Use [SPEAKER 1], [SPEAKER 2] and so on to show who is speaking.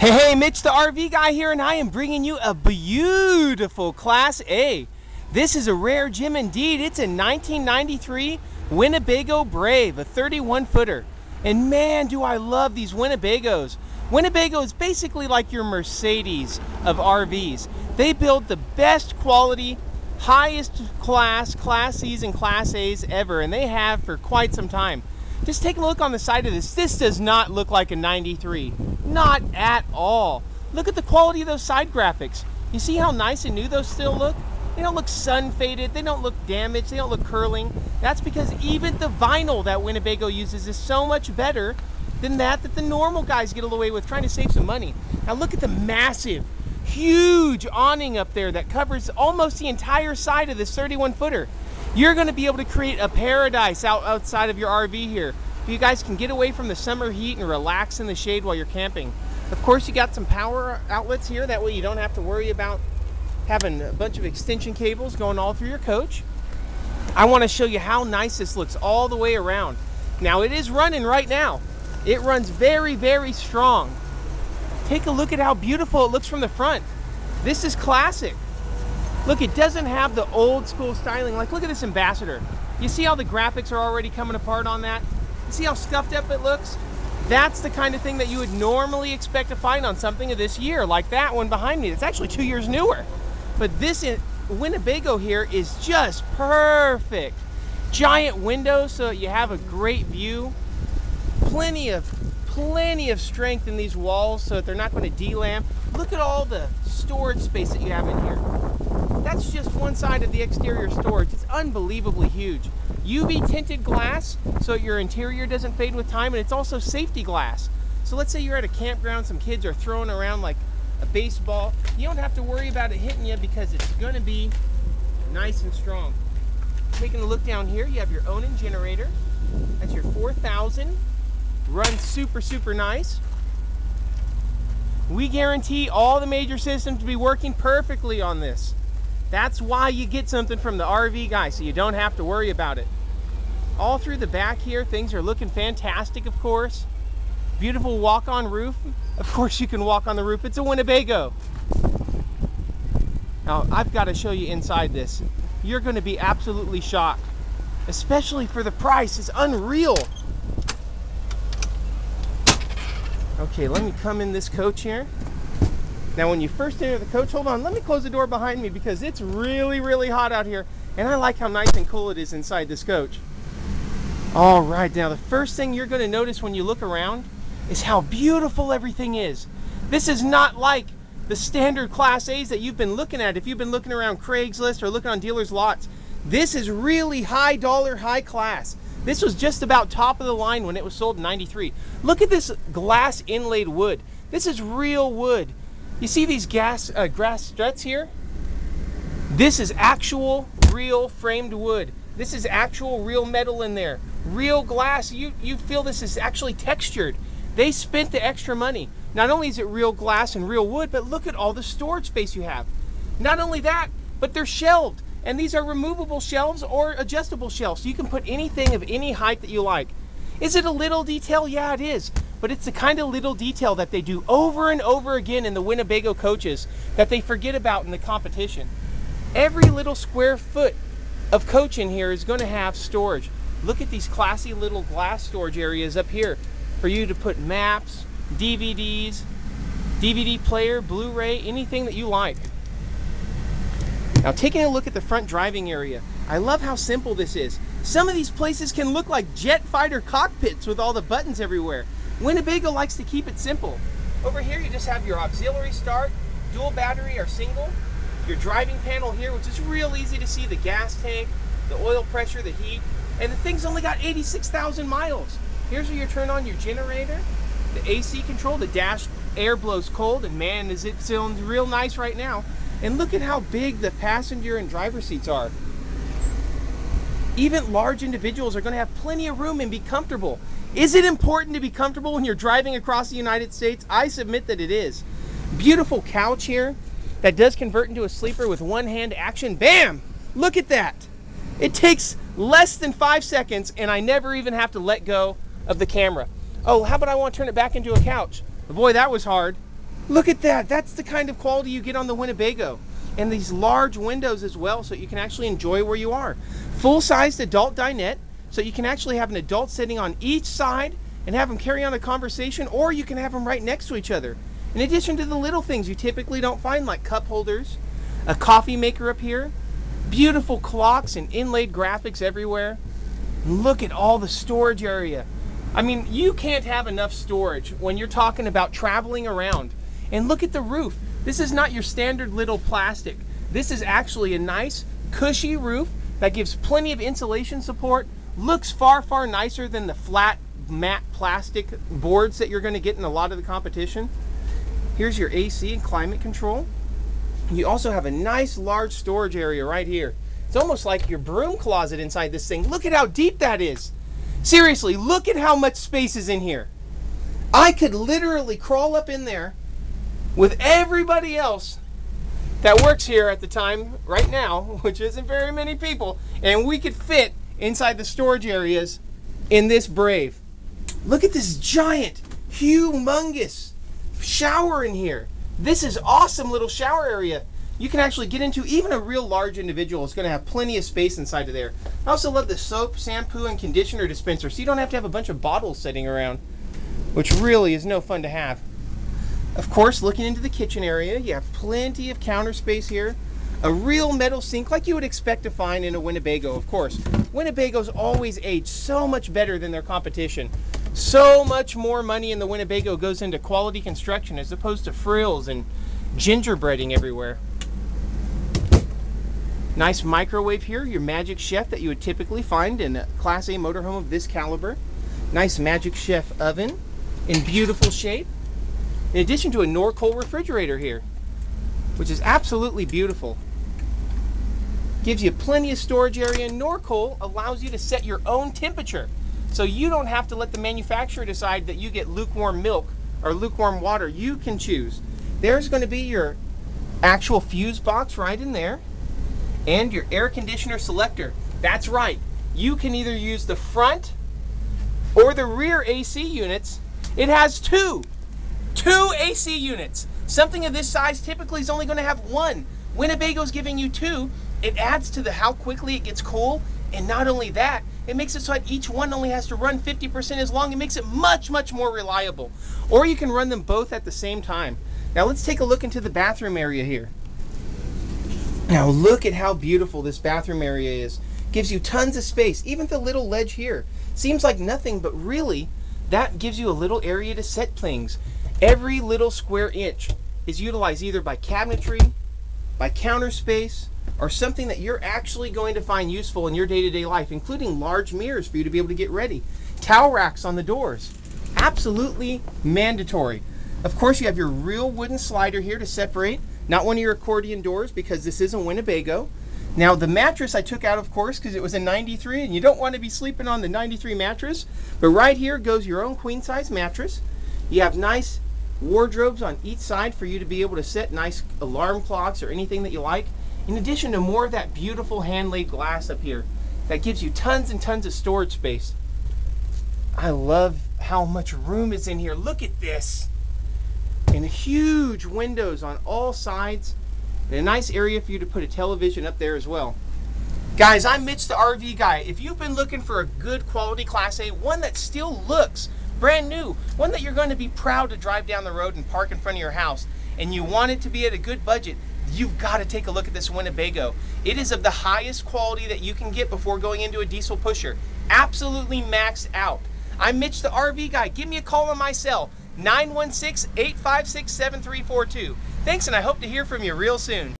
[SPEAKER 1] Hey, Mitch the RV Guy here, and I am bringing you a beautiful Class A. This is a rare gem indeed. It's a 1993 Winnebago Brave, a 31-footer. And man, do I love these Winnebagos. Winnebago is basically like your Mercedes of RVs. They build the best quality, highest Class Cs and Class A's ever, and they have for quite some time. Just take a look on the side of this. This does not look like a 93. Not at all. Look at the quality of those side graphics. You see how nice and new those still look? They don't look sun faded. They don't look damaged. They don't look curling. That's because even the vinyl that Winnebago uses is so much better than that the normal guys get away with, trying to save some money. Now look at the massive, huge awning up there that covers almost the entire side of this 31-footer. You're going to be able to create a paradise outside of your RV here. You guys can get away from the summer heat and relax in the shade while you're camping. Of course, you got some power outlets here. That way you don't have to worry about having a bunch of extension cables going all through your coach. I want to show you how nice this looks all the way around. Now, it is running right now. It runs very, very strong. Take a look at how beautiful it looks from the front. This is classic. Look, it doesn't have the old school styling. Like, look at this Ambassador. You see how the graphics are already coming apart on that? You see how scuffed up it looks? That's the kind of thing that you would normally expect to find on something of this year, like that one behind me. It's actually 2 years newer. But this Winnebago here is just perfect. Giant windows so that you have a great view. Plenty of strength in these walls so that they're not going to delamp. Look at all the storage space that you have in here. That's just one side of the exterior storage. It's unbelievably huge. UV tinted glass so your interior doesn't fade with time, and it's also safety glass. So let's say you're at a campground, some kids are throwing around like a baseball. You don't have to worry about it hitting you because it's going to be nice and strong. Taking a look down here, you have your Onan generator. That's your 4000. Runs super, super nice. We guarantee all the major systems to be working perfectly on this. That's why you get something from the RV Guy, so you don't have to worry about it. All through the back here, things are looking fantastic, of course. Beautiful walk-on roof. Of course you can walk on the roof. It's a Winnebago. Now, I've got to show you inside this. You're going to be absolutely shocked, especially for the price. It's unreal. Okay, let me come in this coach here. Now, when you first enter the coach, hold on, let me close the door behind me because it's really, really hot out here, and I like how nice and cool it is inside this coach. All right, now the first thing you're going to notice when you look around is how beautiful everything is. This is not like the standard Class A's that you've been looking at if you've been looking around Craigslist or looking on dealers' lots. This is really high dollar, high class. This was just about top of the line when it was sold in '93. Look at this glass inlaid wood. This is real wood. You see these grass struts here? This is actual, real framed wood. This is actual, real metal in there. Real glass. You feel this is actually textured. They spent the extra money. Not only is it real glass and real wood, but look at all the storage space you have. Not only that, but they're shelved. And these are removable shelves or adjustable shelves. So you can put anything of any height that you like. Is it a little detail? Yeah, it is. But it's the kind of little detail that they do over and over again in the Winnebago coaches that they forget about in the competition. Every little square foot of coach in here is going to have storage. Look at these classy little glass storage areas up here for you to put maps, DVDs, DVD player, Blu-ray, anything that you like. Now, taking a look at the front driving area, I love how simple this is. Some of these places can look like jet fighter cockpits with all the buttons everywhere. Winnebago likes to keep it simple. Over here you just have your auxiliary start, dual battery or single, your driving panel here, which is real easy to see, the gas tank, the oil pressure, the heat, and the thing's only got 86,000 miles. Here's where you turn on your generator, the AC control, the dash air blows cold, and man, is it feeling real nice right now. And look at how big the passenger and driver seats are. Even large individuals are going to have plenty of room and be comfortable. Is it important to be comfortable when you're driving across the United States? I submit that it is. Beautiful couch here that does convert into a sleeper with one-hand action. Bam! Look at that. It takes less than 5 seconds, and I never even have to let go of the camera. Oh, how about I want to turn it back into a couch? Boy, that was hard. Look at that. That's the kind of quality you get on the Winnebago. And these large windows as well, so you can actually enjoy where you are. Full-sized adult dinette, so you can actually have an adult sitting on each side and have them carry on a conversation, or you can have them right next to each other. In addition to the little things you typically don't find, like cup holders, a coffee maker up here, beautiful clocks and inlaid graphics everywhere. And look at all the storage area. I mean, you can't have enough storage when you're talking about traveling around. And look at the roof. This is not your standard little plastic. This is actually a nice, cushy roof that gives plenty of insulation support. Looks far, far nicer than the flat, matte plastic boards that you're going to get in a lot of the competition. Here's your AC and climate control. You also have a nice, large storage area right here. It's almost like your broom closet inside this thing. Look at how deep that is. Seriously, look at how much space is in here. I could literally crawl up in there with everybody else that works here at the time right now, which isn't very many people, and we could fit inside the storage areas in this Brave. Look at this giant, humongous shower in here. This is awesome little shower area. You can actually get into. Even a real large individual is going to have plenty of space inside of there. I also love the soap, shampoo, and conditioner dispenser, so you don't have to have a bunch of bottles sitting around, which really is no fun to have. Of course, looking into the kitchen area, you have plenty of counter space here. A real metal sink like you would expect to find in a Winnebago, of course. Winnebagos always age so much better than their competition. So much more money in the Winnebago goes into quality construction as opposed to frills and gingerbreading everywhere. Nice microwave here, your Magic Chef that you would typically find in a Class A motorhome of this caliber. Nice Magic Chef oven in beautiful shape. In addition to a Norcold refrigerator here, which is absolutely beautiful. Gives you plenty of storage area. Norcold allows you to set your own temperature, so you don't have to let the manufacturer decide that you get lukewarm milk or lukewarm water. You can choose. There's going to be your actual fuse box right in there, and your air conditioner selector. That's right. You can either use the front or the rear AC units. It has two AC units. Something of this size typically is only going to have one. Winnebago's giving you two. It adds to how quickly it gets cool, and not only that, it makes it so that each one only has to run 50% as long. It makes it much, much more reliable. Or you can run them both at the same time. Now let's take a look into the bathroom area here. Now look at how beautiful this bathroom area is. Gives you tons of space. Even the little ledge here seems like nothing, but really that gives you a little area to set things. Every little square inch is utilized either by cabinetry, by counter space, or something that you're actually going to find useful in your day-to-day life, including large mirrors for you to be able to get ready. Towel racks on the doors. Absolutely mandatory. Of course, you have your real wooden slider here to separate, not one of your accordion doors, because this is a Winnebago. Now the mattress I took out, of course, because it was a 93, and you don't want to be sleeping on the 93 mattress, but right here goes your own queen size mattress. You have nice wardrobes on each side for you to be able to set nice alarm clocks or anything that you like. In addition to more of that beautiful hand-laid glass up here that gives you tons and tons of storage space. I love how much room is in here. Look at this. And huge windows on all sides, and a nice area for you to put a television up there as well. Guys, I'm Mitch the RV Guy. If you've been looking for a good quality Class A, one that still looks brand new, one that you're going to be proud to drive down the road and park in front of your house, and you want it to be at a good budget, you've got to take a look at this Winnebago. It is of the highest quality that you can get before going into a diesel pusher. Absolutely maxed out. I'm Mitch the RV Guy. Give me a call on my cell, 916-856-7342. Thanks, and I hope to hear from you real soon.